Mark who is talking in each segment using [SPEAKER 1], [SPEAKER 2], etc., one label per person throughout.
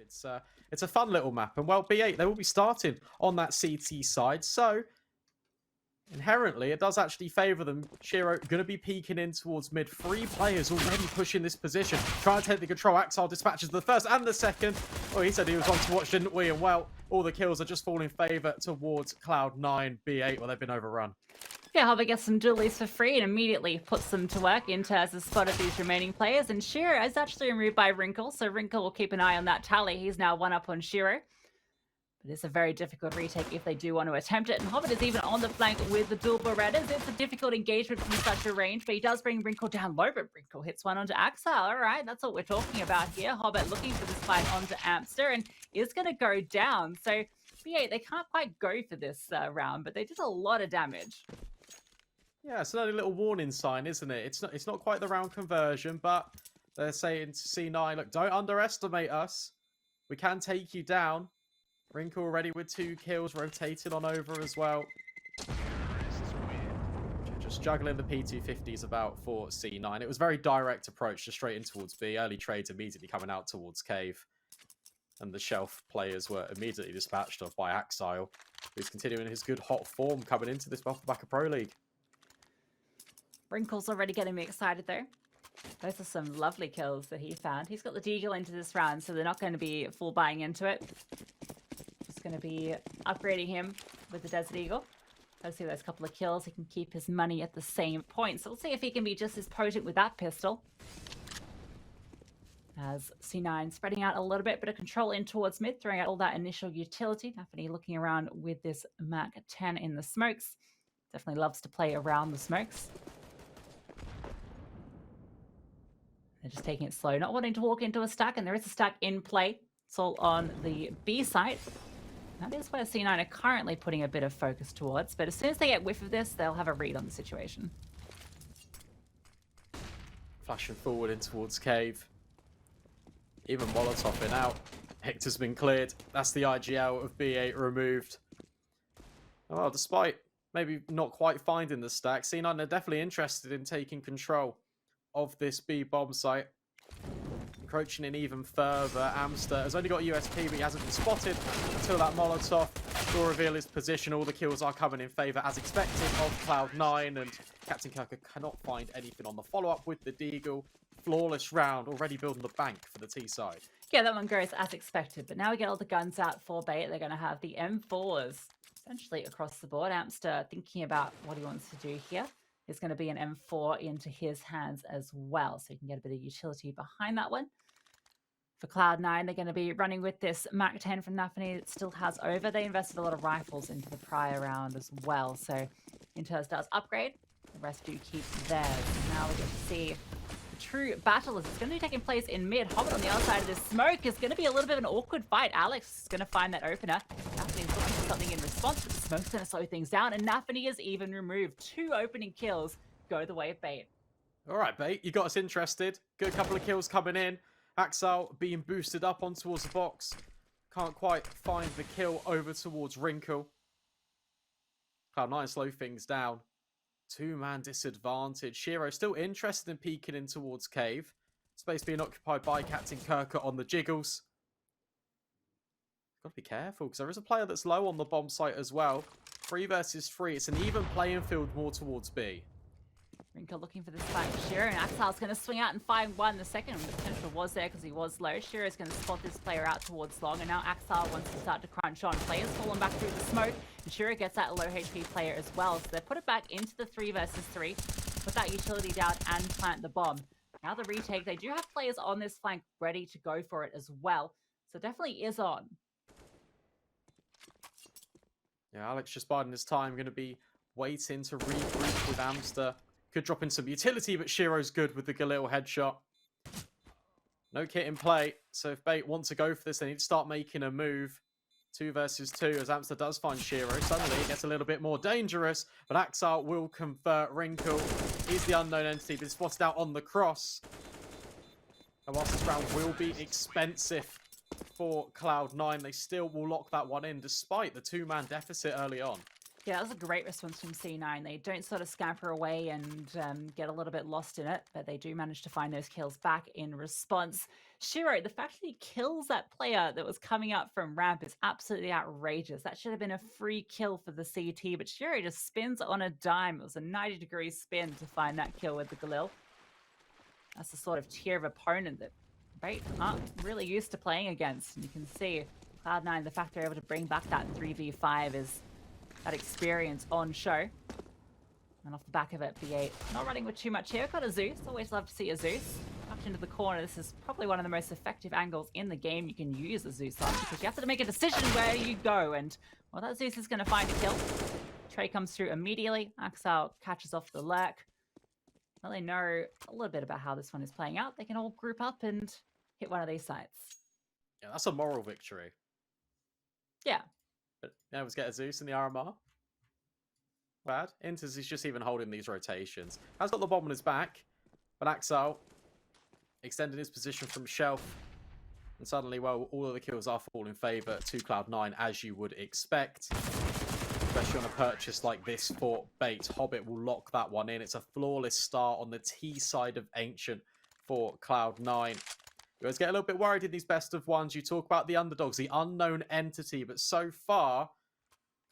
[SPEAKER 1] It's a fun little map, and well, B8 they will be starting on that CT side, so inherently it does actually favour them. Shiro going to be peeking in towards mid. 3 players already pushing this position, trying to take the control. Axile dispatches the first and the second. Oh, he said he was on to watch, didn't we? And well, all the kills are just falling in favour towards Cloud9. B8, well, they've been overrun.
[SPEAKER 2] Yeah, Hobbit gets some dualies for free and immediately puts them to work. Inter has a spot of these remaining players, and Shiro is actually removed by Wrinkle, so Wrinkle will keep an eye on that tally. He's now 1 up on Shiro. But it's a very difficult retake if they do want to attempt it, and Hobbit is even on the flank with the dual Berettas. It's a difficult engagement from such a range, but he does bring Wrinkle down low, but Wrinkle hits one onto Axel. All right, that's what we're talking about here. Hobbit looking for this fight onto Amster and is going to go down. So B8, they can't quite go for this round, but they did a lot of damage.
[SPEAKER 1] Yeah, it's another little warning sign, isn't it? It's not quite the round conversion, but they're saying to C9, look, don't underestimate us. We can take you down. Wrinkle already with 2 kills, rotated on over as well. Just juggling the P250s about for C9. It was very direct approach, just straight in towards B. Early trades immediately coming out towards Cave. And the shelf players were immediately dispatched off by Axile, who's continuing his good hot form coming into this Bufflebacker Pro League.
[SPEAKER 2] Wrinkle's already getting me excited though. Those are some lovely kills that he found. He's got the Deagle into this round, so they're not going to be full buying into it. Just going to be upgrading him with the Desert Eagle. Hopefully those couple of kills, he can keep his money at the same point. So we'll see if he can be just as potent with that pistol. As C9 spreading out a little bit of control in towards mid, throwing out all that initial utility. Definitely looking around with this Mac 10 in the smokes. Definitely loves to play around the smokes. They're just taking it slow, not wanting to walk into a stack, and there is a stack in play. It's all on the B site. That is where C9 are currently putting a bit of focus towards, but as soon as they get whiff of this, they'll have a read on the situation.
[SPEAKER 1] Flashing forward in towards Cave. Even Molotoving out. Hector's been cleared. That's the IGL of B8 removed. Well, despite maybe not quite finding the stack, C9 are definitely interested in taking control of this B bomb site. Encroaching in even further. Amster has only got USP, but he hasn't been spotted until that Molotov will reveal his position. All the kills are coming in favour, as expected, of Cloud9, and Captain Kirker cannot find anything on the follow-up with the Deagle. Flawless round, already building the bank for the T side.
[SPEAKER 2] Yeah, that one goes as expected, but now we get all the guns out for B8. They're going to have the M4s essentially across the board. Amster thinking about what he wants to do here. There's going to be an M4 into his hands as well, so you can get a bit of utility behind that one. For Cloud9, they're going to be running with this Mac 10 from Nafany. It still has over. They invested a lot of rifles into the prior round as well, so Inters does upgrade. The rest do keep theirs. Now we get to see the true battle as it's going to be taking place in mid. Hobbit on the other side of this smoke is going to be a little bit of an awkward fight. Alex is going to find that opener. Nafany is looking for something in response, but the smoke's going to slow things down, and Nafany is even removed. 2 opening kills go the way of Bait.
[SPEAKER 1] All right, Bait, you got us interested. Good couple of kills coming in. Axel being boosted up on towards the box. Can't quite find the kill over towards Wrinkle. Cloud9 slow things down. 2-man disadvantage. Shiro still interested in peeking in towards Cave. Space being occupied by Captain Kirker on the jiggles. Got to be careful, because there is a player that's low on the bomb site as well. 3 versus 3. It's an even playing field more towards B.
[SPEAKER 2] Wrinkle looking for this fight for Shiro, and Axel's going to swing out and find one. The second potential was there because he was low. Shiro's going to spot this player out towards long, and now Axel wants to start to crunch on. Players falling back through the smoke, and Shiro gets that low HP player as well. So they put it back into the 3 versus 3, put that utility down and plant the bomb. Now the retake, they do have players on this flank ready to go for it as well. So definitely is on.
[SPEAKER 1] Yeah, Alex just biding his time, going to be waiting to regroup with Amster. Could drop in some utility, but Shiro's good with the Galil headshot. No kit in play, so if Bait wants to go for this, they need to start making a move. 2 versus 2, as Amster does find Shiro. Suddenly it gets a little bit more dangerous, but Axel will convert Wrinkle. He's the unknown entity, been spotted out on the cross. And whilst this round will be expensive for Cloud9, they still will lock that one in, despite the 2-man deficit early on.
[SPEAKER 2] Yeah, that was a great response from C9. They don't sort of scamper away and get a little bit lost in it, but they do manage to find those kills back in response. Shiro, the fact that he kills that player that was coming up from ramp is absolutely outrageous. That should have been a free kill for the CT, but Shiro just spins on a dime. It was a 90-degree spin to find that kill with the Galil. That's the sort of tier of opponent that Bait aren't really used to playing against. And you can see Cloud9, the fact they're able to bring back that 3v5 is that experience on show. And off the back of it, B8 not running with too much here. Got a Zeus. Always love to see a Zeus. Tucked into the corner. This is probably one of the most effective angles in the game you can use a Zeus on, because you have to make a decision where you go. And, well, that Zeus is going to find a kill. Trey comes through immediately. Axel catches off the lurk. Well, they know a little bit about how this one is playing out. They can all group up and hit one of these sites.
[SPEAKER 1] Yeah, that's a moral victory.
[SPEAKER 2] Yeah.
[SPEAKER 1] But yeah, let's get a Zeus in the RMR. Bad. Inters is just even holding these rotations. Has got the bomb on his back, but Axel extending his position from shelf. And suddenly, well, all of the kills are falling in favour to Cloud9, as you would expect. Especially on a purchase like this for Bait. Hobbit will lock that one in. It's a flawless start on the T side of Ancient for Cloud9. You always get a little bit worried in these best of ones. You talk about the underdogs, the unknown entity, but so far,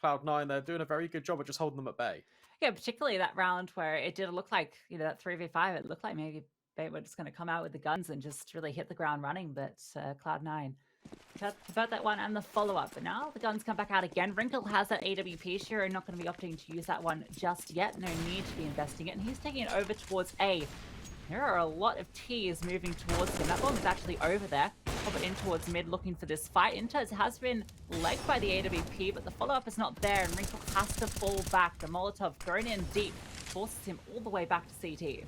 [SPEAKER 1] Cloud9, they're doing a very good job of just holding them at bay.
[SPEAKER 2] Yeah, particularly that round where it did look like, that 3v5, it looked like maybe Bait were just going to come out with the guns and just really hit the ground running, but Cloud9 about that one and the follow-up. But now the guns come back out again. Wrinkle has that AWP. Shiro not going to be opting to use that one just yet. No need to be investing it. And he's taking it over towards A. There are a lot of T's moving towards him. That bomb is actually over there. Pop it in towards mid, looking for this fight. Inters has been legged by the AWP, but the follow-up is not there, and Wrinkle has to fall back. The Molotov thrown in deep forces him all the way back to CT.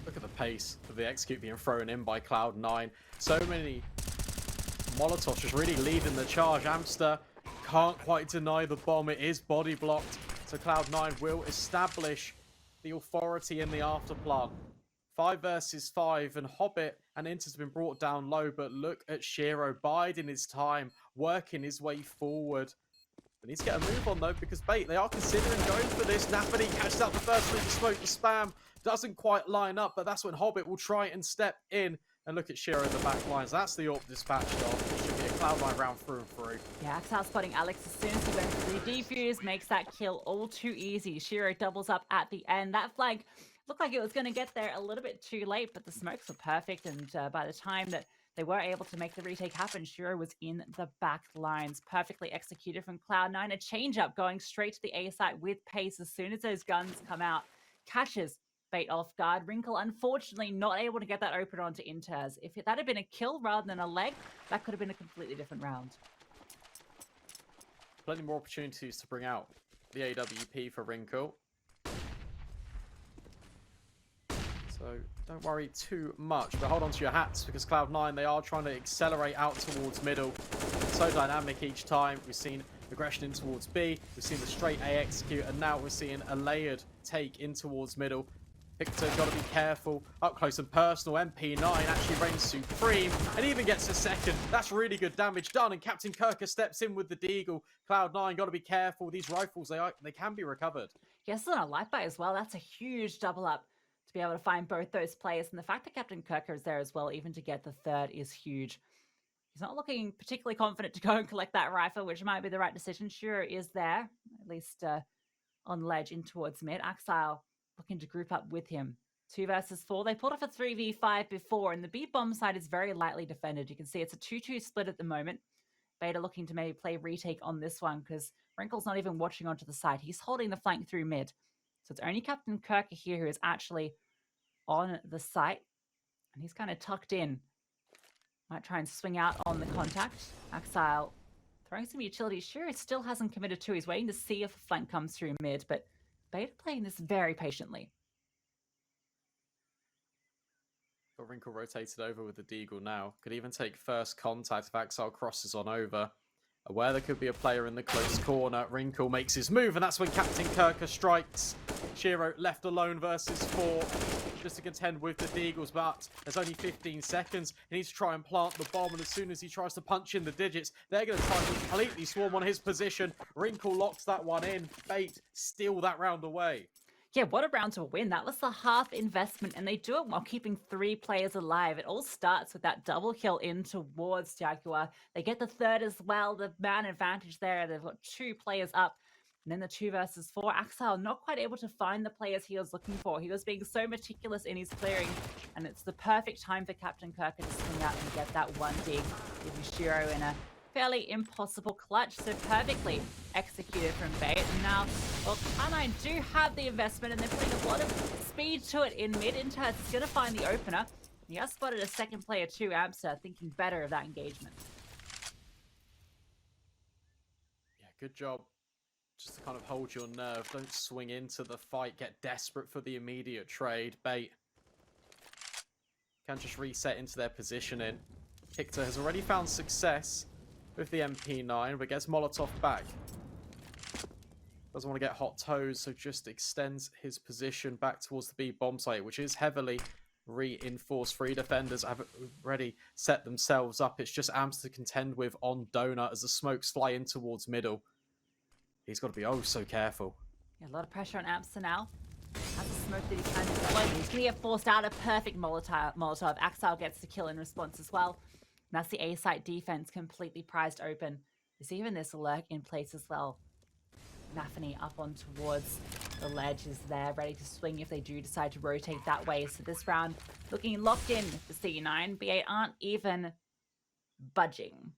[SPEAKER 1] Look at the pace of the execute being thrown in by Cloud9. So many Molotovs just really leading the charge. Amster can't quite deny the bomb. It is body blocked. So Cloud9 will establish the authority in the afterplan. 5 versus 5, and Hobbit and Inter's been brought down low, but look at Shiro biding his time, working his way forward. They need to get a move on though, because Bait, they are considering going for this. Nafany catches out the first through the smoke. The spam doesn't quite line up, but that's when Hobbit will try and step in. And look at Shiro in the back lines. That's the AWP dispatched off. It should be a Cloud9 round through and through.
[SPEAKER 2] Yeah, Axel spotting Alex as soon as he went through defuse, makes that kill all too easy. Shiro doubles up at the end. That flag looked like it was going to get there a little bit too late, but the smokes were perfect. And by the time that they were able to make the retake happen, Shiro was in the back lines. Perfectly executed from Cloud9. A change-up going straight to the A site with pace as soon as those guns come out. Catches Bait off guard. Wrinkle, unfortunately, not able to get that open onto Inters. If that had been a kill rather than a leg, that could have been a completely different round.
[SPEAKER 1] Plenty more opportunities to bring out the AWP for Wrinkle. So don't worry too much, but hold on to your hats, because Cloud9, they are trying to accelerate out towards middle. So dynamic each time. We've seen aggression in towards B, we've seen the straight A execute, and now we're seeing a layered take in towards middle. Victor got to be careful. Up close and personal. MP9 actually reigns supreme and even gets a second. That's really good damage done. And Captain Kirker steps in with the Deagle. Cloud9 got to be careful. These rifles, they can be recovered.
[SPEAKER 2] Yes, on a light buy as well. That's a huge double up to be able to find both those players. And the fact that Captain Kirker is there as well, even to get the third, is huge. He's not looking particularly confident to go and collect that rifle, which might be the right decision. Shiro is there, at least on ledge in towards mid. Axile looking to group up with him. 2 versus 4. They pulled off a 3v5 before, and the B bomb side is very lightly defended. You can see it's a 2-2 split at the moment. Beta looking to maybe play retake on this one, because Wrinkle's not even watching onto the side. He's holding the flank through mid. So it's only Captain Kirker here who is actually on the site, and he's kind of tucked in. Might try and swing out on the contact. Axile throwing some utility. Sure, still hasn't committed to. He's waiting to see if a flank comes through mid, but Beta playing this very patiently.
[SPEAKER 1] Got Wrinkle rotated over with the Deagle now. Could even take first contact if Axel crosses on over. Aware there could be a player in the close corner. Wrinkle makes his move, and that's when Captain Kirker strikes. Shiro left alone versus 4, just to contend with the Deagles, but there's only 15 seconds. He needs to try and plant the bomb, and as soon as he tries to punch in the digits, they're going to try and completely swarm on his position. Wrinkle locks that one in. Bait steal that round away.
[SPEAKER 2] Yeah, what a round to win. That was the half investment, and they do it while keeping 3 players alive. It all starts with that double kill in towards Jaguar. They get the third as well, the man advantage there. They've got 2 players up. And then the 2 versus 4. Axel not quite able to find the players he was looking for. He was being so meticulous in his clearing, and it's the perfect time for Captain Kirker to swing out and get that one dig, giving Shiro in a fairly impossible clutch. So perfectly executed from Bait. And now, well, Cloud9 do have the investment, and they're putting a lot of speed to it in mid. Interz is going to find the opener. He has spotted a second player too, Amster, thinking better of that engagement.
[SPEAKER 1] Yeah, good job. Just to kind of hold your nerve. Don't swing into the fight. Get desperate for the immediate trade. Bait can just reset into their positioning. Hictor has already found success with the MP9, but gets Molotov back. Doesn't want to get hot toes, so just extends his position back towards the B bomb site, which is heavily reinforced. 3 defenders have already set themselves up. It's just Amps to contend with on Donut as the smokes fly in towards middle. He's got to be oh so careful.
[SPEAKER 2] Yeah, a lot of pressure on Amster now. Has a smoke that he can deploy. He's going to get forced out. A perfect Molotov. Axel gets the kill in response as well. And that's the A site defense completely prized open. There's even this lurk in place as well. Nafany up on towards the ledge is there, ready to swing if they do decide to rotate that way. So this round looking locked in for C9. B8 aren't even budging.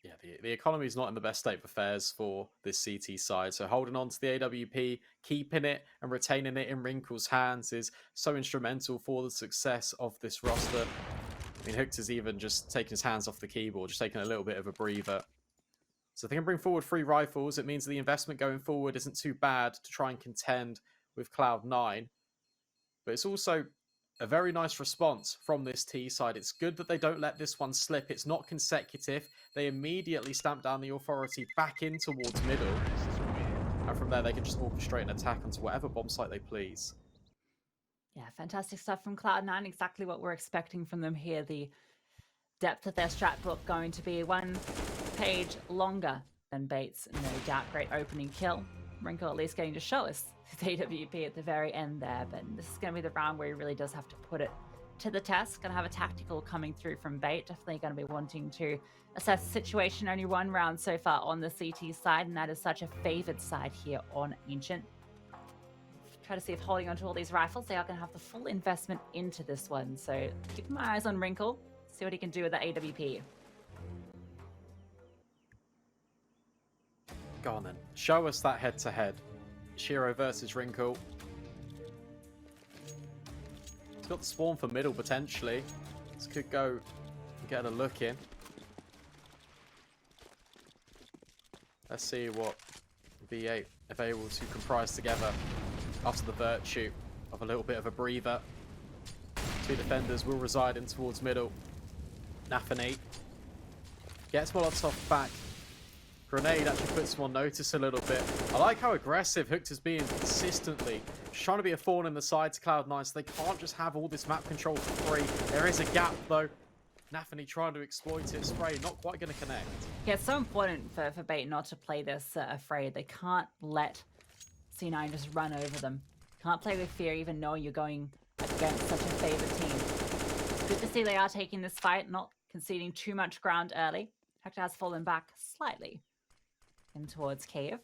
[SPEAKER 1] Yeah, the economy is not in the best state of affairs for this CT side. So holding on to the AWP, keeping it and retaining it in Wrinkle's hands is so instrumental for the success of this roster. I mean, Hictor's even just taking his hands off the keyboard, just taking a little bit of a breather. So if they can bring forward 3 rifles, it means the investment going forward isn't too bad to try and contend with Cloud9. But it's also a very nice response from this T side. It's good that they don't let this one slip. It's not consecutive. They immediately stamp down the authority back in towards middle. And from there, they can just orchestrate an attack onto whatever bomb site they please.
[SPEAKER 2] Yeah, fantastic stuff from Cloud9. Exactly what we're expecting from them here. The depth of their strat book going to be 1 page longer than Bait's. No doubt, great opening kill. Wrinkle at least getting to show us the AWP at the very end there, but this is going to be the round where he really does have to put it to the test. Going to have a tactical coming through from Bait. Definitely going to be wanting to assess the situation. Only 1 round so far on the CT side, and that is such a favored side here on Ancient. Try to see if holding onto all these rifles, they are going to have the full investment into this one. So keep my eyes on Wrinkle, see what he can do with that AWP.
[SPEAKER 1] Go on then. Show us that head-to-head. Shiro versus Wrinkle. He's got the spawn for middle, potentially. This could go and get a look in. Let's see what B8 are able to comprise together after the virtue of a little bit of a breather. 2 defenders will reside in towards middle. Nafany gets Molotov back. Grenade actually puts him on notice a little bit. I like how aggressive Hictor's being consistently. Just trying to be a thorn in the side to Cloud9, so they can't just have all this map control for free. There is a gap, though. Nafany trying to exploit it. Spray not quite going to connect.
[SPEAKER 2] Yeah, it's so important for Bait not to play this afraid. They can't let C9 just run over them. Can't play with fear, even knowing you're going against such a favored team. It's good to see they are taking this fight, not conceding too much ground early. Hector has fallen back slightly in towards Cave.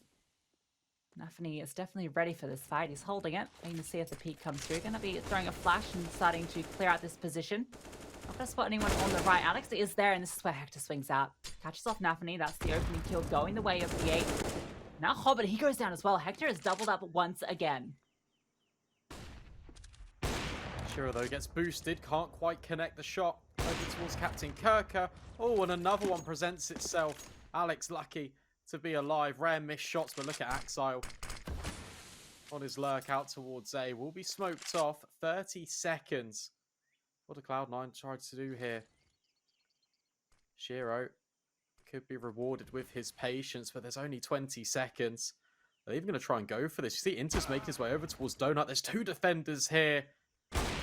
[SPEAKER 2] Nafany is definitely ready for this fight. He's holding it, waiting to see if the peek comes through. Going to be throwing a flash and starting to clear out this position. Not going to spot anyone on the right. Alex is there, and this is where Hector swings out. Catches off Nafany. That's the opening kill going the way of the 8. Now Hobbit, he goes down as well. Hector is doubled up once again.
[SPEAKER 1] Shiro, though, gets boosted. Can't quite connect the shot. Over towards Captain Kirker. Oh, and another one presents itself. Alex lucky to be alive. Rare missed shots, but look at Axile on his lurk out towards A. Will be smoked off. 30 seconds. What did Cloud9 try to do here? Shiro could be rewarded with his patience, but there's only 20 seconds. They're even going to try and go for this. You see Inter's making his way over towards Donut. There's two defenders here.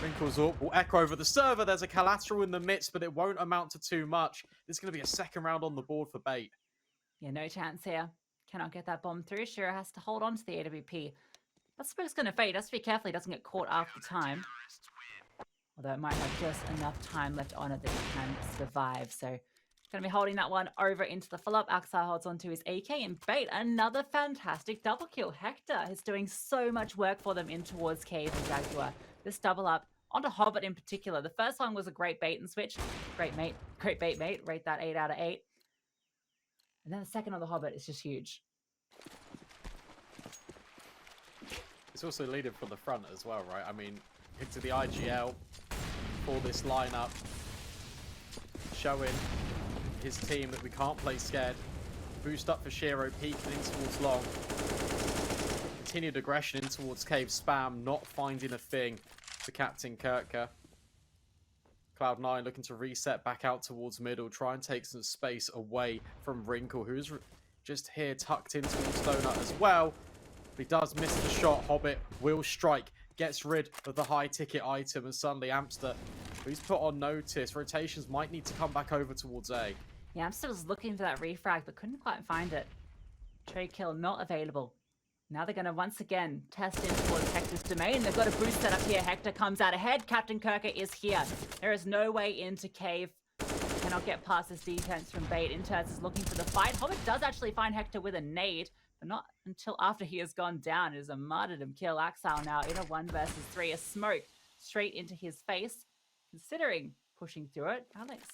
[SPEAKER 1] Wrinkles up, will echo over the server. There's a collateral in the midst, but it won't amount to too much. This is going to be a second round on the board for Bait.
[SPEAKER 2] Yeah, no chance here. Cannot get that bomb through. Shiro has to hold on to the AWP. That's where it's going to fade. Has to be careful he doesn't get caught after time. Although it might have just enough time left on it that he can survive. So going to be holding that one over into the follow-up. Axar holds onto his AK and Bait. Another fantastic double kill. Hector is doing so much work for them in towards Cave and Jaguar. This double up onto Hobbit in particular. The first one was a great bait and switch. Great bait, mate. Rate that 8 out of 8. And then the second on the Hobbit is just huge.
[SPEAKER 1] It's also leading from the front as well, right? I mean, into the IGL for this lineup, showing his team that we can't play scared. Boost up for Shiro, peeking in towards long. Continued aggression in towards Cave. Spam, not finding a thing for Captain Kirker. Cloud9 looking to reset back out towards middle, try and take some space away from Wrinkle, who's just here tucked in towards Donut as well. If he does miss the shot, Hobbit will strike, gets rid of the high ticket item, and suddenly Amster, who's put on notice, rotations might need to come back over towards A.
[SPEAKER 2] Yeah, Amster was looking for that refrag, but couldn't quite find it. Trade kill not available. Now they're going to once again test in towards Hector's domain. They've got a boost set up here. Hector comes out ahead. Captain Kirker is here. There is no way into Cave. Cannot get past this defense from Bait. Interz is looking for the fight. Hobbit does actually find Hector with a nade, but not until after he has gone down. It is a martyrdom kill. Axel now in a 1 versus 3. A smoke straight into his face. Considering pushing through it. Alex.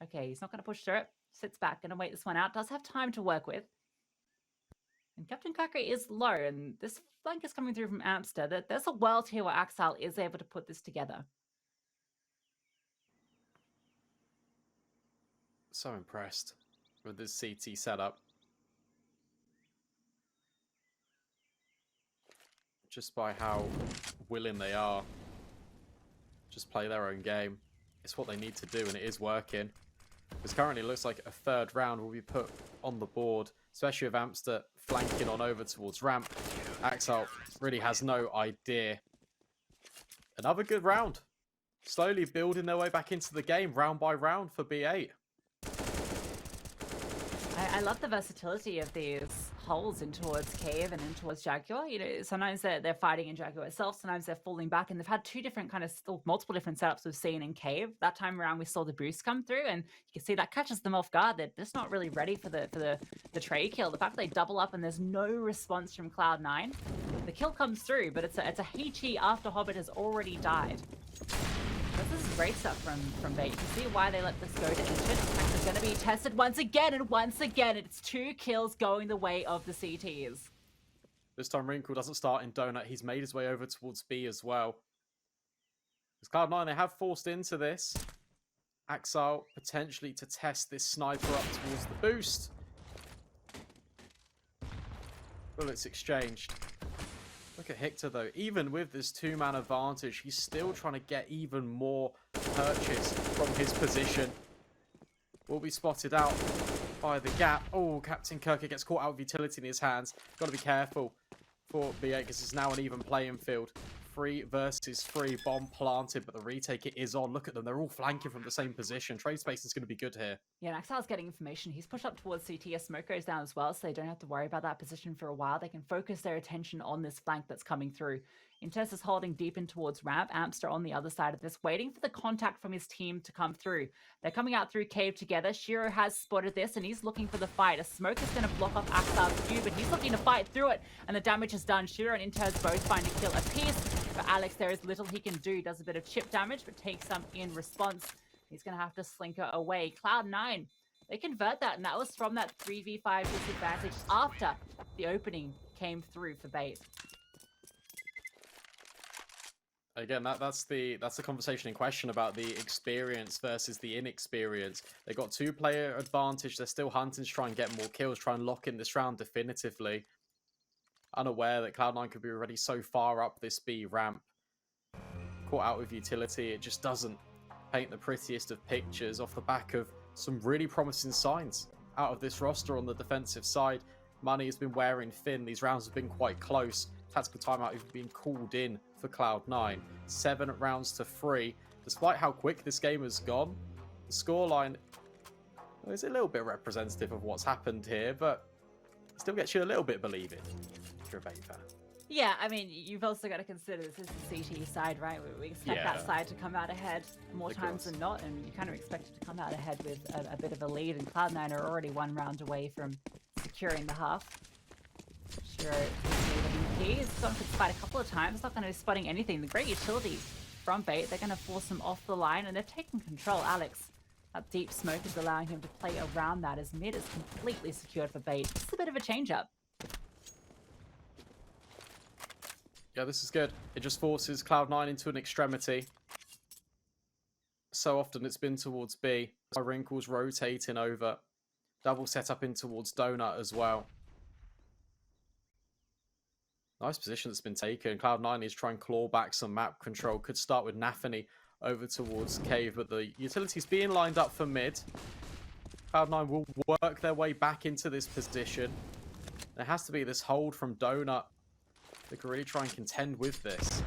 [SPEAKER 2] Okay, he's not going to push through it. Sits back, going to wait this one out. Does have time to work with. And Captain Kirker is low, and this flank is coming through from Amster. There's a world here where Axel is able to put this together.
[SPEAKER 1] So impressed with this CT setup. Just by how willing they are. Just play their own game. It's what they need to do, and it is working. Because currently it looks like a third round will be put on the board, especially with Amster flanking on over towards ramp. Axel really has no idea. Another good round. Slowly building their way back into the game, round by round for B8.
[SPEAKER 2] I love the versatility of these holes in towards Cave and in towards Jaguar. You know, sometimes they're fighting in Jaguar itself, sometimes they're falling back, and they've had two different multiple different setups we've seen in Cave. That time around we saw the boost come through, and you can see that catches them off guard. They're just not really ready for the trade kill. The fact that they double up and there's no response from Cloud9. The kill comes through, but it's a HE after Hobbit has already died. This is great stuff from Bait. You can see why they let this go to Ancient. It's going to be tested once again, and once again, it's 2 kills going the way of the CTs.
[SPEAKER 1] This time Wrinkle doesn't start in Donut. He's made his way over towards B as well. Because Cloud9, they have forced into this. Axel potentially to test this sniper up towards the boost. Bullets exchanged. Look at Hector though, even with this 2-man advantage, he's still trying to get even more purchase from his position. Will be spotted out by the gap. Oh, Captain Kirker gets caught out with utility in his hands. Got to be careful for B8 because it's now an even playing field. 3 versus 3, bomb planted, but the retake it is on. Look at them, they're all flanking from the same position. Trade space is going to be good here.
[SPEAKER 2] Yeah, and Axel's getting information. He's pushed up towards CT. A smoke goes down as well, so they don't have to worry about that position for a while. They can focus their attention on this flank that's coming through. Intess is holding deep in towards ramp. Amster on the other side of this, waiting for the contact from his team to come through. They're coming out through Cave together. Shiro has spotted this, and he's looking for the fight. A smoke is going to block off Axel's view, but he's looking to fight through it, and the damage is done. Shiro and Intess both find a kill apiece. For Alex, there is little he can do. Does a bit of chip damage, but takes some in response. He's going to have to slinker away. Cloud9, they convert that, and that was from that 3v5 disadvantage after the opening came through for Bait.
[SPEAKER 1] Again, that's the conversation in question about the experience versus the inexperience. They got 2-player advantage. They're still hunting to try and get more kills, try and lock in this round definitively. Unaware that Cloud9 could be already so far up this B ramp. Caught out with utility, it just doesn't paint the prettiest of pictures off the back of some really promising signs out of this roster on the defensive side. Money has been wearing thin. These rounds have been quite close. Tactical timeout even been called in for Cloud9. 7 rounds to 3. Despite how quick this game has gone, the scoreline is a little bit representative of what's happened here, but still gets you a little bit believing if you're a Bait fan.
[SPEAKER 2] Yeah, I mean, you've also got to consider this is the CT side, right? We expect that side to come out ahead more times than not, and you kind of expect it to come out ahead with a bit of a lead, and Cloud9 are already 1 round away from securing the half. Sure, he's gone for the fight a couple of times, not going to be spotting anything. The great utility from Bait, they're going to force him off the line, and they've taken control. Alex, that deep smoke is allowing him to play around that as mid is completely secured for Bait. It's a bit of a change-up.
[SPEAKER 1] Yeah, this is good. It just forces Cloud9 into an extremity. So often it's been towards B. Wrinkles rotating over. Double set up in towards Donut as well. Nice position that's been taken. Cloud9 is trying to claw back some map control. Could start with Nafany over towards Cave, but the utility's being lined up for mid. Cloud9 will work their way back into this position. There has to be this hold from Donut. They can really try and contend with this.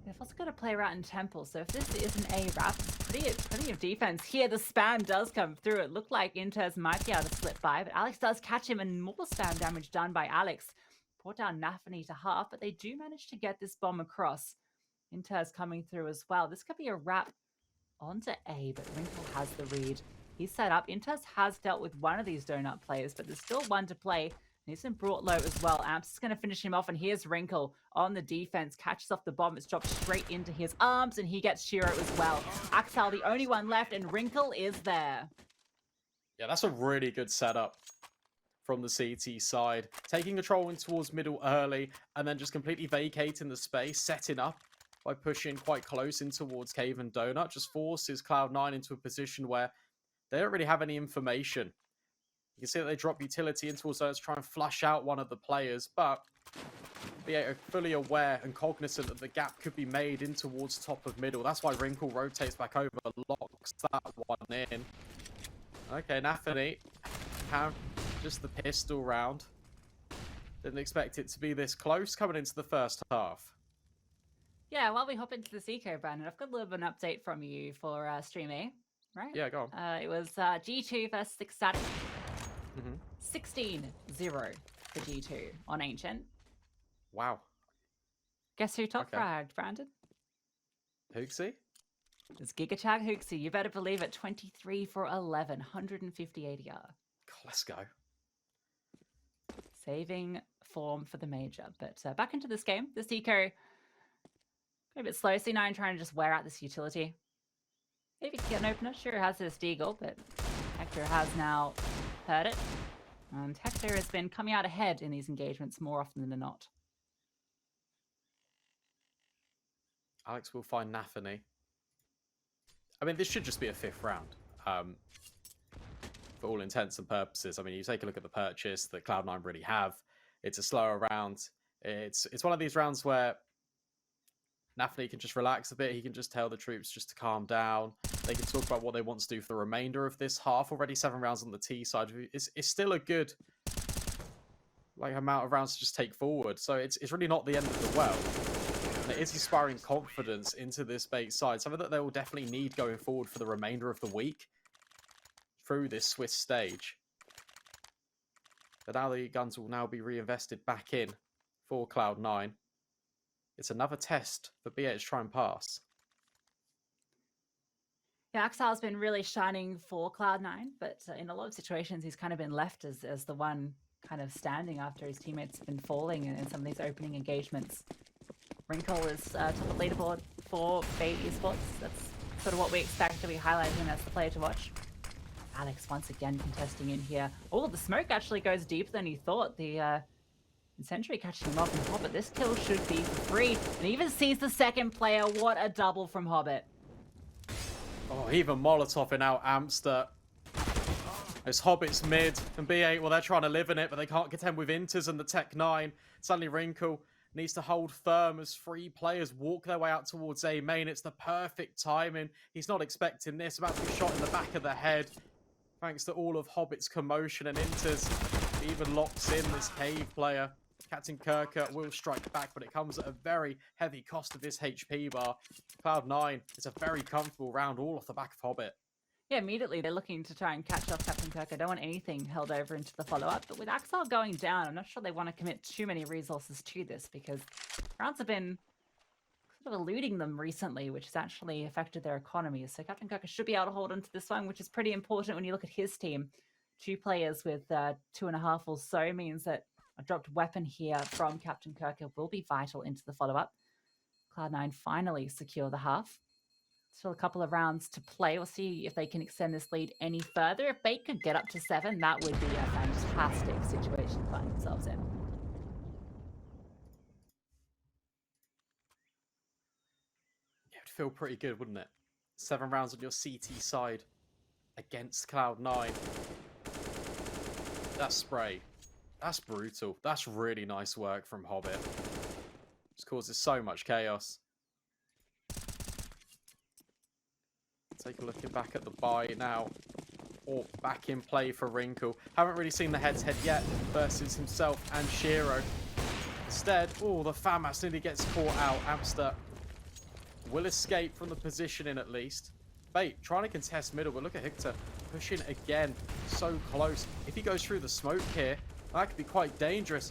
[SPEAKER 2] They've also got to play around in Temple, so if this isn't a wrap, it's pretty of defense here. The spam does come through. It looked like Inters might be able to slip by, but Alex does catch him, and more spam damage done by Alex. Brought down Nafany to half, but they do manage to get this bomb across. Inters coming through as well. This could be a wrap onto A, but Wrinkle has the read. He's set up. Inters has dealt with one of these Donut players, but there's still one to play. He's been brought low as well. Amps is going to finish him off, and here's Wrinkle on the defense. Catches off the bomb. It's dropped straight into his arms, and he gets Shiro as well. Axel, the only one left, and Wrinkle is there.
[SPEAKER 1] Yeah, that's a really good setup from the CT side. Taking control in towards middle early, and then just completely vacating the space, setting up by pushing quite close in towards Cave and Donut. Just forces Cloud9 into a position where they don't really have any information. You can see that they drop utility in towards those to try and flush out one of the players, but they are fully aware and cognizant that the gap could be made in towards top of middle. That's why Wrinkle rotates back over, locks that one in. Okay, Nafany, just the pistol round. Didn't expect it to be this close coming into the first half.
[SPEAKER 2] Yeah, while we hop into the Seco, Brandon, I've got a little bit of an update from you for Stream A, right?
[SPEAKER 1] Yeah, go on.
[SPEAKER 2] It was G2 versus Ecstatic. 16-0 for G2 on Ancient.
[SPEAKER 1] Wow.
[SPEAKER 2] Guess who top fragged, Brandon?
[SPEAKER 1] Hooksy?
[SPEAKER 2] It's Gigachag Hooksy. You better believe it. 23 for 11, 150 ADR.
[SPEAKER 1] God, let's go.
[SPEAKER 2] Saving form for the major. But back into this game. This eco a bit slow. C9 trying to just wear out this utility. Maybe get an opener. Sure has this Deagle, but Hector has now heard it. And Hector has been coming out ahead in these engagements more often than not.
[SPEAKER 1] Alex will find Nafany. I mean, this should just be a 5th round. For all intents and purposes. I mean, you take a look at the purchase that Cloud9 really have. It's a slower round. It's one of these rounds where Nafany can just relax a bit. He can just tell the troops just to calm down. They can talk about what they want to do for the remainder of this half. Already 7 rounds on the T side. It's still a good amount of rounds to just take forward. So it's really not the end of the world. And it is inspiring confidence into this Bait side. Something that they will definitely need going forward for the remainder of the week through this Swiss stage. But now the guns will now be reinvested back in for Cloud9. It's another test for BA to try and pass.
[SPEAKER 2] Yeah, Axel's been really shining for Cloud9, but in a lot of situations, he's kind of been left as the one kind of standing after his teammates have been falling in some of these opening engagements. Wrinkle is top of the leaderboard for Bait Esports. That's sort of what we expect to be highlighting him as the player to watch. Alex once again contesting in here. Oh, the smoke actually goes deeper than he thought. The Sentry catching him off and Hobbit. This kill should be free. And even sees the second player. What a double from Hobbit.
[SPEAKER 1] Oh, even Molotoving out Amster. It's Hobbit's mid and B8. Well, they're trying to live in it, but they can't contend with Inters and the Tech 9. Suddenly Wrinkle needs to hold firm as 3 players walk their way out towards A main. It's the perfect timing. He's not expecting this. About to be shot in the back of the head. Thanks to all of Hobbit's commotion and Inters, he even locks in this Cave player. Captain Kirker will strike back, but it comes at a very heavy cost of his HP bar. Cloud9 is a very comfortable round all off the back of Hobbit.
[SPEAKER 2] Yeah, immediately they're looking to try and catch off Captain Kirk. I don't want anything held over into the follow-up, but with Axel going down, I'm not sure they want to commit too many resources to this because rounds have been sort of eluding them recently, which has actually affected their economies. So Captain Kirk should be able to hold on to this one, which is pretty important when you look at his team. 2 players with 2.5 or so means that a dropped weapon here from Captain Kirk will be vital into the follow-up. Cloud9 finally secure the half. Still a couple of rounds to play. We'll see if they can extend this lead any further. If Bait could get up to 7, that would be a fantastic situation to find themselves in.
[SPEAKER 1] Yeah, it'd feel pretty good, wouldn't it? 7 rounds on your CT side against Cloud9. That spray. That's brutal. That's really nice work from Hobbit. Just causes so much chaos. Take a look back at the buy now. Or back in play for Wrinkle. Haven't really seen the head-to-head yet versus himself and Shiro. Instead, oh, the FAMAS nearly gets caught out. Amster will escape from the positioning at least. Bait trying to contest middle, but look at Hector pushing again. So close. If he goes through the smoke here, that could be quite dangerous.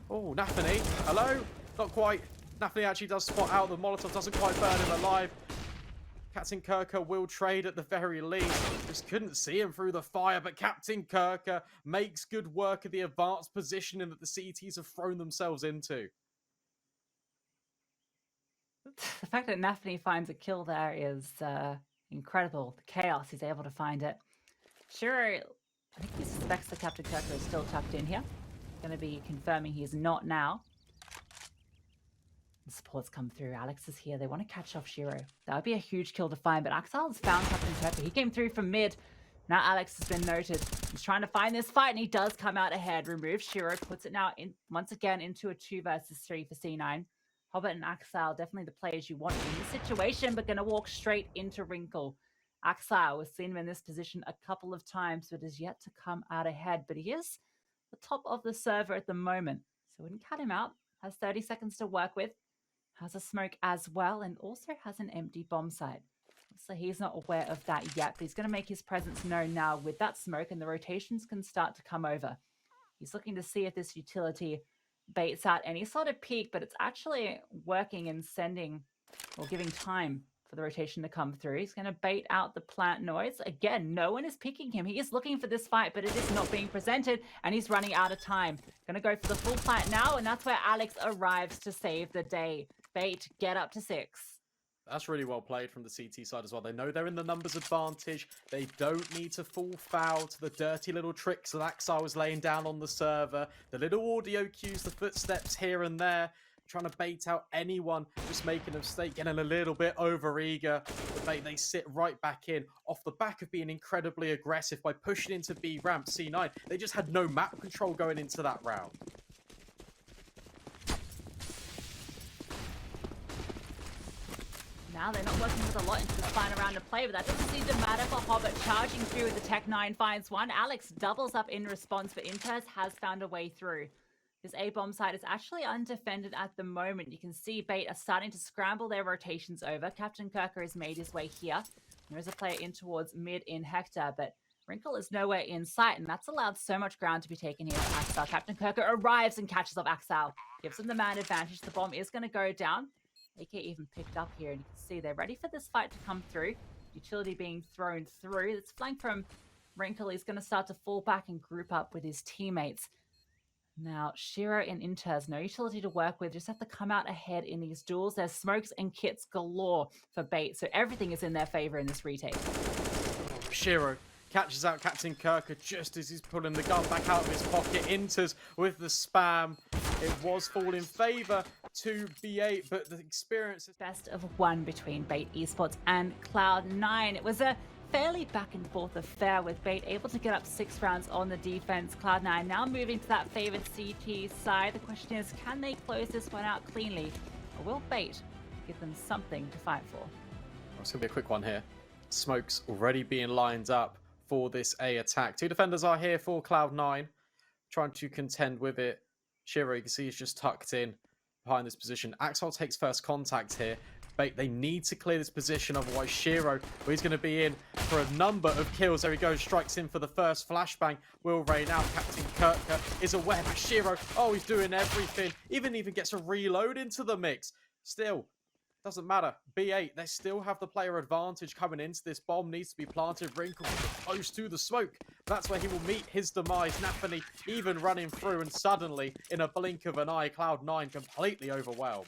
[SPEAKER 1] Oh, Nathani. Hello? Not quite. Nathani actually does spot out. The Molotov doesn't quite burn him alive. Captain Kirker will trade at the very least. Just couldn't see him through the fire, but Captain Kirker makes good work of the advanced positioning that the CTs have thrown themselves into.
[SPEAKER 2] The fact that Nathani finds a kill there is incredible. The chaos, he's able to find it. Shiro, I think he suspects that Captain Kirker is still tucked in here. Going to be confirming he is not now. The supports come through. Alex is here. They want to catch off Shiro. That would be a huge kill to find, but Axel has found Captain Kirker. He came through from mid. Now Alex has been noted. He's trying to find this fight, and he does come out ahead. Removes Shiro, puts it now in once again into a 2 versus 3 for C9. Hobbit and Axel, definitely the players you want in this situation, but going to walk straight into Wrinkle. Axel, we've seen him in this position a couple of times, but is yet to come out ahead. But he is the top of the server at the moment, so wouldn't cut him out. Has 30 seconds to work with. Has a smoke as well, and also has an empty bomb site. So he's not aware of that yet, but he's going to make his presence known now with that smoke, and the rotations can start to come over. He's looking to see if this utility baits out any sort of peak, but it's actually working and sending or giving time for the rotation to come through. He's going to bait out the plant noise. Again, no one is picking him. He is looking for this fight, but it is not being presented, and he's running out of time. Going to go for the full plant now, and that's where Alex arrives to save the day. Bait, get up to 6.
[SPEAKER 1] That's really well played from the CT side as well. They know they're in the numbers advantage. They don't need to fall foul to the dirty little tricks that Axar was laying down on the server. The little audio cues, the footsteps here and there. Trying to bait out anyone, just making a mistake, getting a little bit over-eager. But they sit right back in off the back of being incredibly aggressive by pushing into B ramp C9. They just had no map control going into that round.
[SPEAKER 2] Now they're not working with a lot into this final round of play, but that doesn't seem to matter for Hobbit. Charging through with the Tech 9 finds one. Alex doubles up in response, but Inters has found a way through. This A-bomb site is actually undefended at the moment. You can see Bait are starting to scramble their rotations over. Captain Kirker has made his way here. There is a player in towards mid in Hector, but Wrinkle is nowhere in sight, and that's allowed so much ground to be taken here by Axel. Captain Kirker arrives and catches off Axel. Gives him the man advantage. The bomb is going to go down. AK even picked up here, and you can see they're ready for this fight to come through. Utility being thrown through. It's flanked from Wrinkle. He's going to start to fall back and group up with his teammates. Now, Shiro and Inters, no utility to work with. Just have to come out ahead in these duels. There's smokes and kits galore for Bait, so everything is in their favor in this retake.
[SPEAKER 1] Shiro catches out Captain Kirker just as he's pulling the gun back out of his pocket. Inters with the spam. It was fall in favor to B8, but the experience is
[SPEAKER 2] Best of 1 between Bait Esports and Cloud9. It was a fairly back and forth affair with Bait able to get up 6 rounds on the defense. Cloud9 now moving to that favored CT side. The question is, can they close this one out cleanly, or will Bait give them something to fight for?
[SPEAKER 1] It's going to be a quick one here. Smoke's already being lined up for this A attack. 2 defenders are here for Cloud9, trying to contend with it. Shiro, you can see, he's just tucked in behind this position. Axel takes first contact here. Bait, they need to clear this position, otherwise Shiro, well, he's going to be in for a number of kills. There he goes, strikes in for the first flashbang. Will rain out. Captain Kirker is aware, but Shiro, oh, he's doing everything. Even gets a reload into the mix. Still, doesn't matter. B8, they still have the player advantage coming into this. Bomb needs to be planted. Wrinkle close to the smoke. That's where he will meet his demise. Nafany even running through, and suddenly, in a blink of an eye, Cloud9 completely overwhelmed.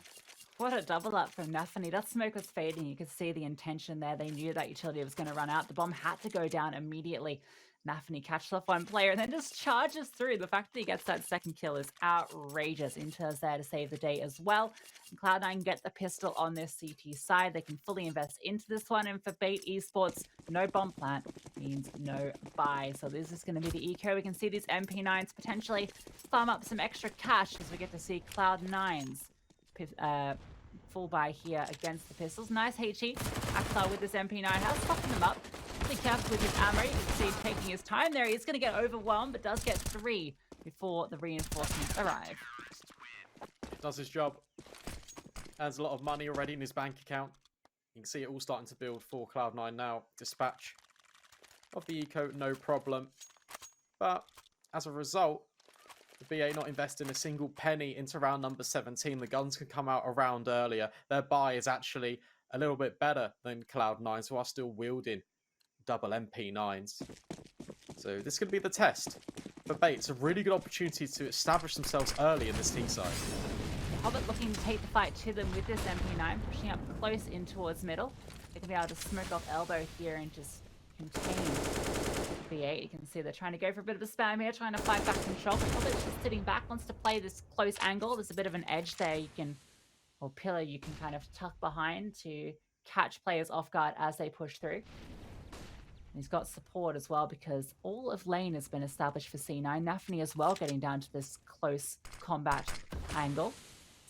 [SPEAKER 2] What a double up from Nafany. That smoke was fading. You could see the intention there. They knew that utility was going to run out. The bomb had to go down immediately. Nafany catches off one player and then just charges through. The fact that he gets that second kill is outrageous. Inter's there to save the day as well. And Cloud9 get the pistol on their CT side. They can fully invest into this one. And for Bait Esports, no bomb plant means no buy. So this is going to be the eco. We can see these MP9s potentially farm up some extra cash as we get to see Cloud9's full buy here against the pistols. Nice HE. Axel with this MP9 has softened them up. Be careful with his ammo. You can see he's taking his time there. He's going to get overwhelmed, but does get 3 before the reinforcements arrive.
[SPEAKER 1] Does his job. Earns a lot of money already in his bank account. You can see it all starting to build for Cloud9 now. Dispatch of the eco, no problem. But as a result, the BA not investing a single penny into round number 17. The guns can come out a round earlier. Their buy is actually a little bit better than Cloud9, who are still wielding double MP9s. So this could be the test for Bait. It's a really good opportunity to establish themselves early in this T side.
[SPEAKER 2] Hobbit looking to take the fight to them with this MP9, pushing up close in towards middle. They can be able to smoke off elbow here and just contain B8. You can see they're trying to go for a bit of a spam here, trying to fight back control. Hobbit's just sitting back, wants to play this close angle. There's a bit of an edge there you can, or pillar you can kind of tuck behind to catch players off guard as they push through. He's got support as well because all of lane has been established for C9. Nafany as well getting down to this close combat angle.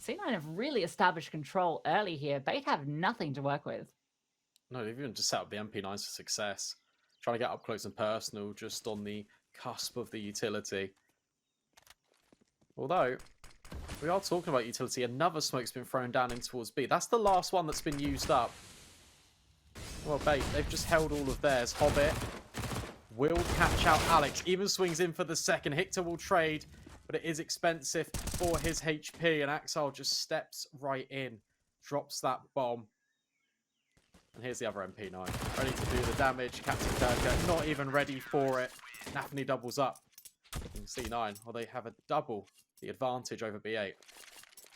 [SPEAKER 2] C9 have really established control early here. Bait have nothing to work with.
[SPEAKER 1] No, they've even just set up the MP9s for success. Trying to get up close and personal just on the cusp of the utility. Although, we are talking about utility. Another smoke's been thrown down in towards B. That's the last one that's been used up. Well, Bait, they've just held all of theirs. Hobbit will catch out Alex. Even swings in for the second. Hictor will trade, but it is expensive for his HP. And Axel just steps right in. Drops that bomb. And here's the other MP9. Ready to do the damage. Captain Kirker not even ready for it. Nafany doubles up. In C9. Well, they have a double the advantage over B8.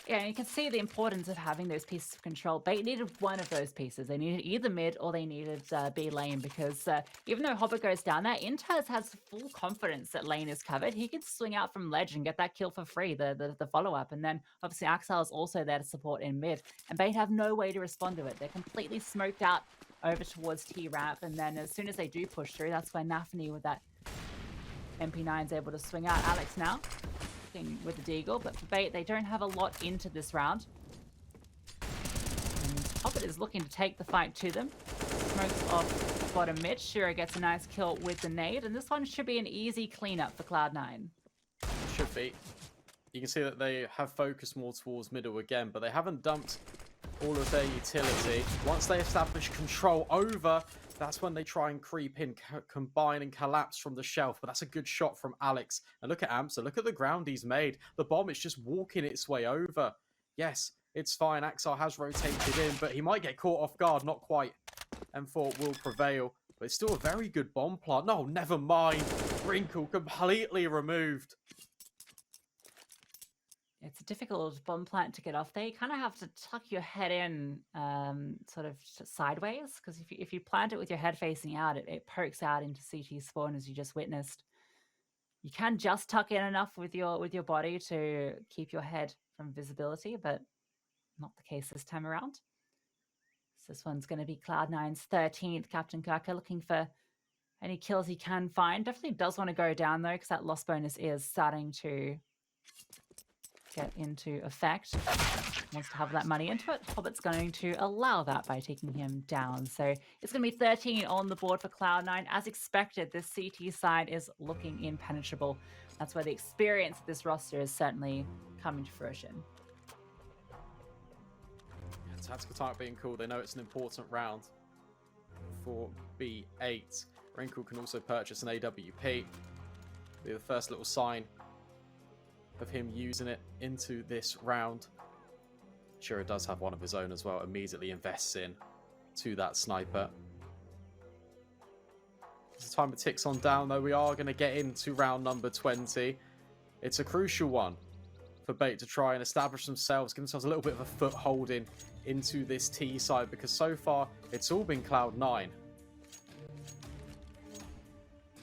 [SPEAKER 2] Yeah, and you can see the importance of having those pieces of control. Bait needed one of those pieces. They needed either mid or they needed B lane because even though Hobbit goes down there, Inters has full confidence that lane is covered. He can swing out from ledge and get that kill for free, the follow-up. And then obviously Axel is also there to support in mid. And Bait have no way to respond to it. They're completely smoked out over towards T-Ramp. And then as soon as they do push through, that's where Nafany with that MP9 is able to swing out. Alex now with the Deagle, but for Bait, they don't have a lot into this round. And Hobbit is looking to take the fight to them. Smokes off bottom mid. Shiro gets a nice kill with the nade, and this one should be an easy cleanup for Cloud9.
[SPEAKER 1] Should be. You can see that they have focused more towards middle again, but they haven't dumped all of their utility. Once they establish control over, that's when they try and creep in, combine and collapse from the shelf. But that's a good shot from Alex. And look at Amsa. Look at the ground he's made. The bomb is just walking its way over. Yes, it's fine. Axel has rotated in, but he might get caught off guard. Not quite. M4 will prevail. But it's still a very good bomb plant. No, never mind. Wrinkle completely removed.
[SPEAKER 2] It's a difficult bomb plant to get off there. You kind of have to tuck your head in sort of sideways, because if you plant it with your head facing out, it pokes out into CT spawn, as you just witnessed. You can just tuck in enough with your body to keep your head from visibility, but not the case this time around. So this one's going to be Cloud9's 13th. Captain Kirker looking for any kills he can find. Definitely does want to go down, though, because that loss bonus is starting to get into effect. Wants to have that money into it. Hobbit's going to allow that by taking him down. So it's going to be 13 on the board for Cloud9. As expected, this CT side is looking impenetrable. That's where the experience of this roster is certainly coming to fruition.
[SPEAKER 1] Tactical target being called. They know it's an important round for B8. Wrinkle can also purchase an AWP. Be the first little sign of him using it into this round. Shura does have one of his own as well. Immediately invests in to that sniper. As the timer ticks on down, though, we are going to get into round number 20. It's a crucial one for Bait to try and establish themselves, give themselves a little bit of a foothold into this T side, because so far it's all been Cloud9.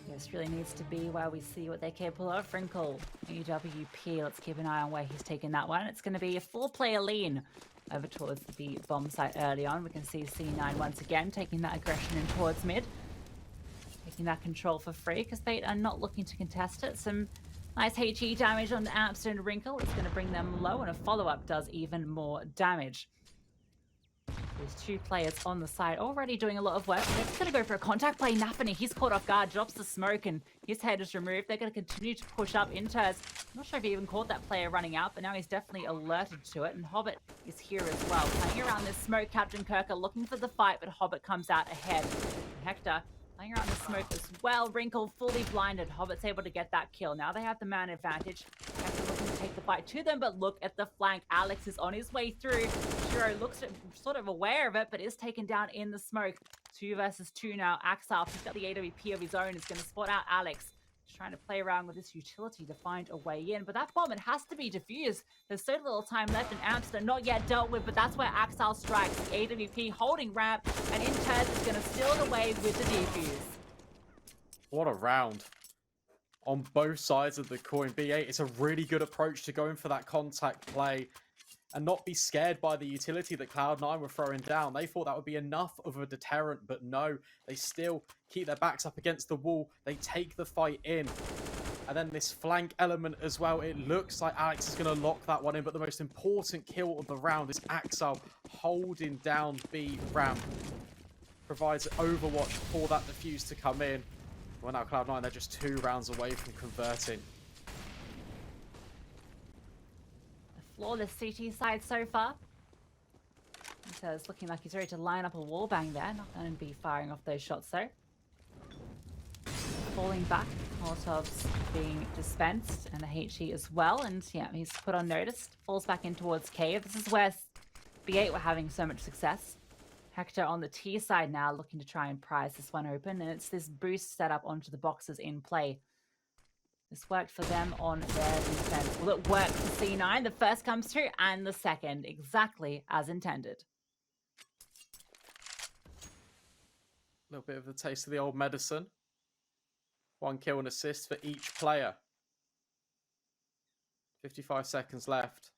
[SPEAKER 2] This really needs to be where we see what they're capable of. Wrinkle, UWP, let's keep an eye on where he's taking that one. It's going to be a 4-player lean over towards the bomb site early on. We can see C9 once again taking that aggression in towards mid. Taking that control for free, because they are not looking to contest it. Some nice HE damage on Amster and Wrinkle. It's going to bring them low, and a follow-up does even more damage. There's 2 players on the side already doing a lot of work. They're just going to go for a contact play. Nafany, he's caught off guard, drops the smoke, and his head is removed. They're going to continue to push up Inters. I'm not sure if he even caught that player running out, but now he's definitely alerted to it. And Hobbit is here as well. Playing around this smoke, Captain Kirker looking for the fight, but Hobbit comes out ahead. Hector playing around the smoke as well. Wrinkle fully blinded. Hobbit's able to get that kill. Now they have the man advantage. Hector looking to take the fight to them, but look at the flank. Alex is on his way through. Shiro looks sort of aware of it, but is taken down in the smoke. 2 versus 2 now. Axel, he's got the AWP of his own, is going to spot out Alex. He's trying to play around with this utility to find a way in, but that bomb, it has to be defused. There's so little time left, and Amster not yet dealt with, but that's where Axel strikes. The AWP holding ramp, and Inters is going to steal it away with the defuse.
[SPEAKER 1] What a round on both sides of the coin. B8, it's a really good approach to going for that contact play and not be scared by the utility that Cloud9 were throwing down. They thought that would be enough of a deterrent, but no. They still keep their backs up against the wall. They take the fight in. And then this flank element as well. It looks like Alex is going to lock that one in, but the most important kill of the round is Axel holding down B ramp. Provides overwatch for that defuse to come in. Well, now Cloud9, they're just 2 rounds away from converting.
[SPEAKER 2] Flawless CT side so far. It's looking like he's ready to line up a wallbang there. Not going to be firing off those shots though. Falling back, Molotovs being dispensed, and the HE as well. And yeah, he's put on notice. Falls back in towards Cave. This is where B8 were having so much success. Hector on the T side now, looking to try and prise this one open. And it's this boost set up onto the boxes in play. This worked for them on their defense. Will it work for C9? The first comes through, and the second, exactly as intended.
[SPEAKER 1] A little bit of a taste of the old medicine. 1 kill and assist for each player. 55 seconds left.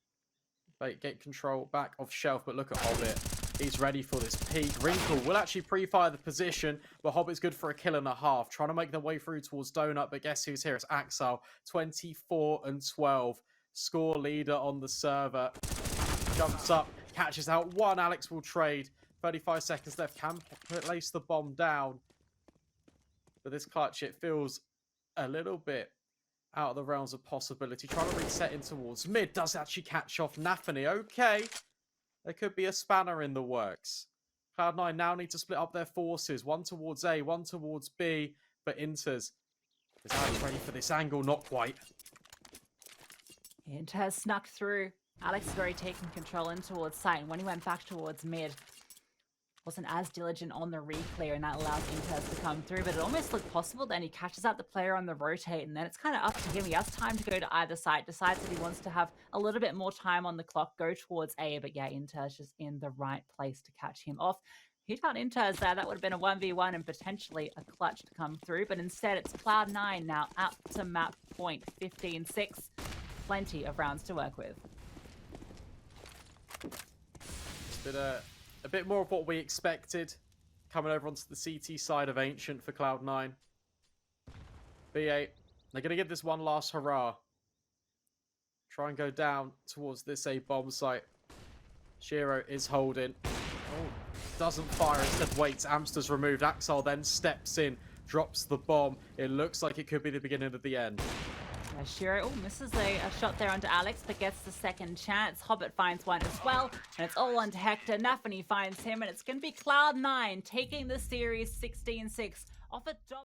[SPEAKER 1] Bait get control back off shelf, but look at Hobbit. He's ready for this peak. Wrinkle will actually pre-fire the position, but Hobbit's good for a kill and a half. Trying to make their way through towards Donut, but guess who's here? It's Axel. 24-12. Score leader on the server. Jumps up, catches out 1. Alex will trade. 35 seconds left. Can place the bomb down. But this clutch, it feels a little bit out of the realms of possibility. Trying to reset in towards mid. Does actually catch off Nafany. Okay. There could be a spanner in the works. Cloud9 now need to split up their forces. 1 towards A, 1 towards B. But Inters is Alex ready for this angle? Not quite.
[SPEAKER 2] Inters snuck through. Alex has already taken control in towards site. And when he went back towards mid, wasn't as diligent on the re-clear, and that allows Inters to come through. But it almost looked possible. Then he catches out the player on the rotate, and then it's kind of up to him. He has time to go to either side, decides that he wants to have a little bit more time on the clock, go towards A. But yeah, Inters just in the right place to catch him off. He'd got Inters there. That would have been a 1v1 and potentially a clutch to come through. But instead, it's Cloud9 now up to map point 15-6. Plenty of rounds to work with.
[SPEAKER 1] It's been a A bit more of what we expected. Coming over onto the CT side of Ancient for Cloud9. B8, they're going to give this one last hurrah. Try and go down towards this A bomb site. Shiro is holding. Oh, doesn't fire, instead waits. Amster's removed. Axel then steps in, drops the bomb. It looks like it could be the beginning of the end.
[SPEAKER 2] Shiro misses a shot there onto Alex, but gets the second chance. Hobbit finds one as well, and it's all onto Hector. Nafany finds him, and it's going to be Cloud9 taking the series 16-6 off a